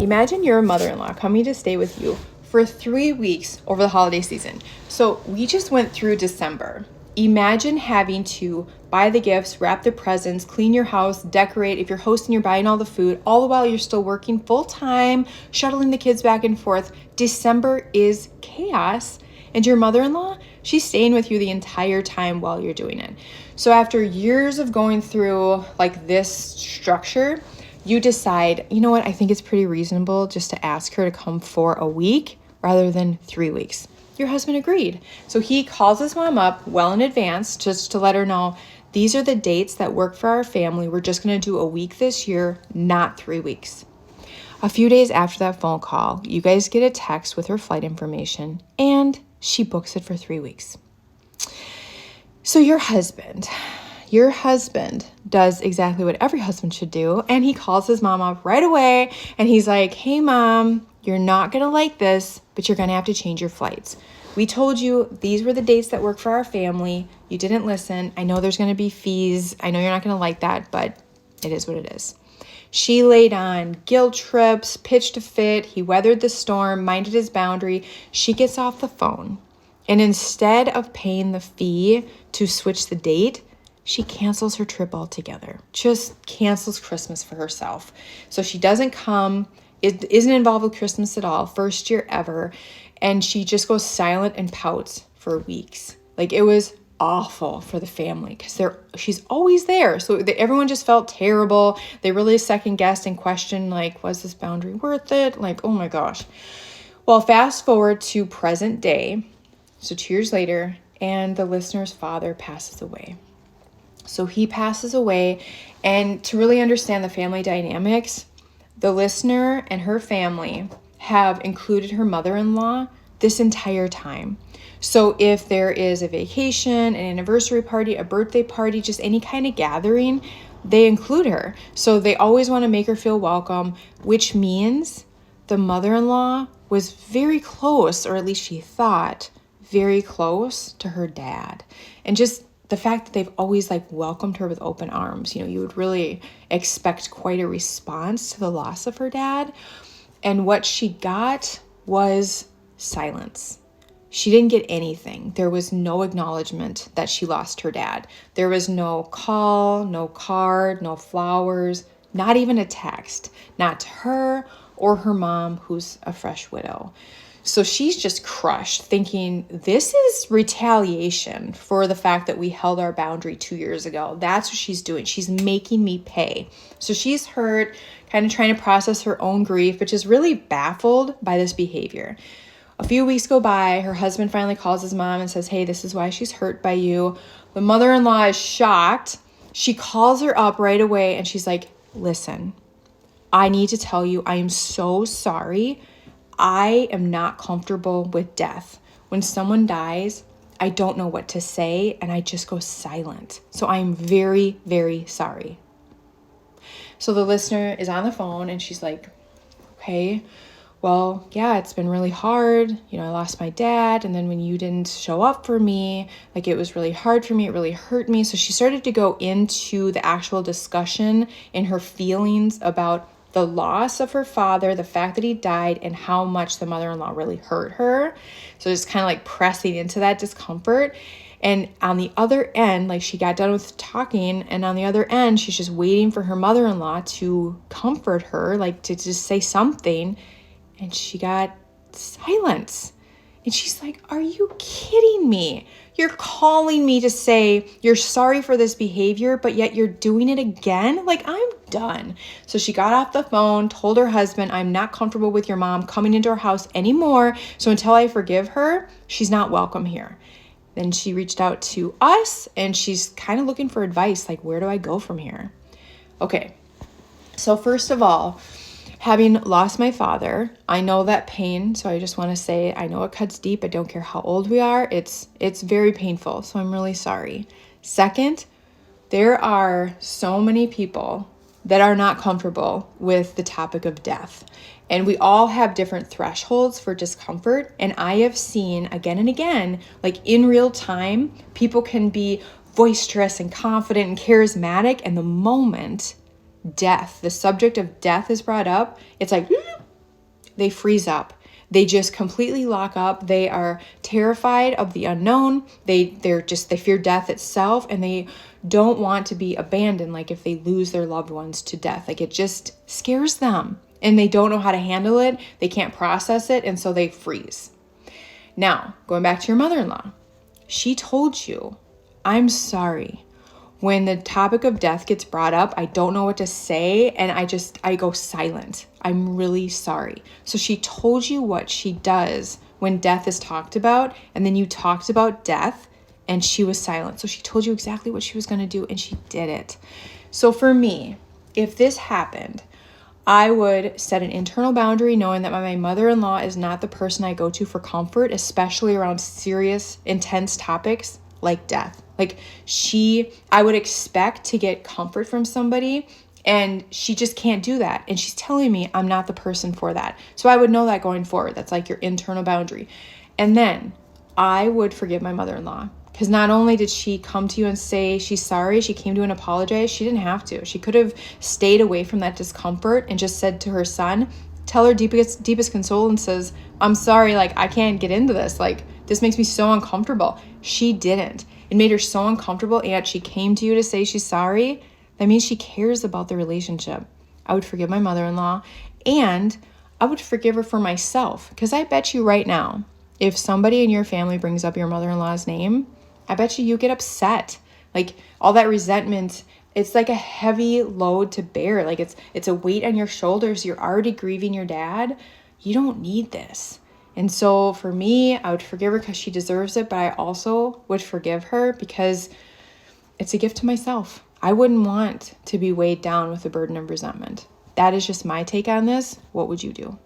Imagine your mother-in-law coming to stay with you for 3 weeks over the holiday season. So we just went through December. Imagine having to buy the gifts, wrap the presents, clean your house, decorate. If you're hosting, you're buying all the food, all the while you're still working full time, shuttling the kids back and forth. December is chaos. And your mother-in-law, she's staying with you the entire time while you're doing it. So after years of going through like this structure, you decide, you know what, I think it's pretty reasonable just to ask her to come for a week rather than 3 weeks. Your husband agreed. So he calls his mom up well in advance just to let her know, these are the dates that work for our family. We're just going to do a week this year, not 3 weeks. A few days after that phone call, you guys get a text with her flight information and she books it for 3 weeks. So your husband does exactly what every husband should do. And he calls his mom up right away. And he's like, hey, mom, you're not going to like this, but you're going to have to change your flights. We told you these were the dates that work for our family. You didn't listen. I know there's going to be fees. I know you're not going to like that, but it is what it is. She laid on guilt trips, pitched a fit. He weathered the storm, minded his boundary. She gets off the phone. And instead of paying the fee to switch the date, she cancels her trip altogether. Just cancels Christmas for herself. So she doesn't come. It isn't involved with Christmas at all. First year ever. And she just goes silent and pouts for weeks. Like it was awful for the family because she's always there. So everyone just felt terrible. They really second guessed and questioned, like, was this boundary worth it? Like, oh my gosh. Well, fast forward to present day. So 2 years later, and the listener's father passes away. So he passes away, and to really understand the family dynamics, the listener and her family have included her mother-in-law this entire time. So if there is a vacation, an anniversary party, a birthday party, just any kind of gathering, they include her. So they always want to make her feel welcome, which means the mother-in-law was very close, or at least she thought, very close to her dad. And just the fact that they've always like welcomed her with open arms, you know, you would really expect quite a response to the loss of her dad. And what she got was silence. She didn't get anything. There was no acknowledgement that she lost her dad. There was no call, no card, no flowers, not even a text, not to her or her mom, who's a fresh widow. So she's just crushed, thinking this is retaliation for the fact that we held our boundary 2 years ago. That's what she's doing. She's making me pay. So she's hurt, kind of trying to process her own grief, but is really baffled by this behavior. A few weeks go by. Her husband finally calls his mom and says, hey, this is why she's hurt by you. The mother-in-law is shocked. She calls her up right away and she's like, listen, I need to tell you, I am so sorry. I am not comfortable with death. When someone dies, I don't know what to say and I just go silent. So I'm very, very sorry. So the listener is on the phone and she's like, okay, well, yeah, it's been really hard. You know, I lost my dad. And then when you didn't show up for me, like it was really hard for me. It really hurt me. So she started to go into the actual discussion and her feelings about the loss of her father, the fact that he died, and how much the mother-in-law really hurt her. So just kind of like pressing into that discomfort. And on the other end, like she got done with talking, and on the other end, she's just waiting for her mother-in-law to comfort her, like to just say something. And she got silence. And she's like, are you kidding me? You're calling me to say you're sorry for this behavior, but yet you're doing it again? Like, I'm done. So she got off the phone, told her husband, I'm not comfortable with your mom coming into our house anymore. So until I forgive her, she's not welcome here. Then she reached out to us and she's kind of looking for advice. Like, where do I go from here? Okay. So first of all, having lost my father, I know that pain. So I just want to say, I know it cuts deep. I don't care how old we are. It's very painful. So I'm really sorry. Second, there are so many people that are not comfortable with the topic of death. And we all have different thresholds for discomfort. And I have seen again and again, like in real time, people can be boisterous and confident and charismatic. And the moment death, the subject of death is brought up, it's like, they freeze up. They just completely lock up. They are terrified of the unknown. They fear death itself, and they don't want to be abandoned. Like if they lose their loved ones to death, like it just scares them and they don't know how to handle it. They can't process it. And so they freeze. Now, going back to your mother-in-law, she told you, I'm sorry. When the topic of death gets brought up, I don't know what to say, and I go silent. I'm really sorry. So she told you what she does when death is talked about, and then you talked about death, and she was silent. So she told you exactly what she was going to do, and she did it. So for me, if this happened, I would set an internal boundary knowing that my mother-in-law is not the person I go to for comfort, especially around serious, intense topics like death. Like I would expect to get comfort from somebody, and she just can't do that. And she's telling me I'm not the person for that. So I would know that going forward. That's like your internal boundary. And then I would forgive my mother-in-law, because not only did she come to you and say she's sorry, she came to you and apologized. She didn't have to. She could have stayed away from that discomfort and just said to her son, tell her deepest condolences, I'm sorry, like I can't get into this. Like this makes me so uncomfortable. She didn't. It made her so uncomfortable, and she came to you to say she's sorry. That means she cares about the relationship. I would forgive my mother-in-law, and I would forgive her for myself, because I bet you right now, if somebody in your family brings up your mother-in-law's name, I bet you get upset. Like all that resentment, it's like a heavy load to bear. Like it's a weight on your shoulders. You're already grieving your dad. You don't need this. And so for me, I would forgive her because she deserves it, but I also would forgive her because it's a gift to myself. I wouldn't want to be weighed down with the burden of resentment. That is just my take on this. What would you do?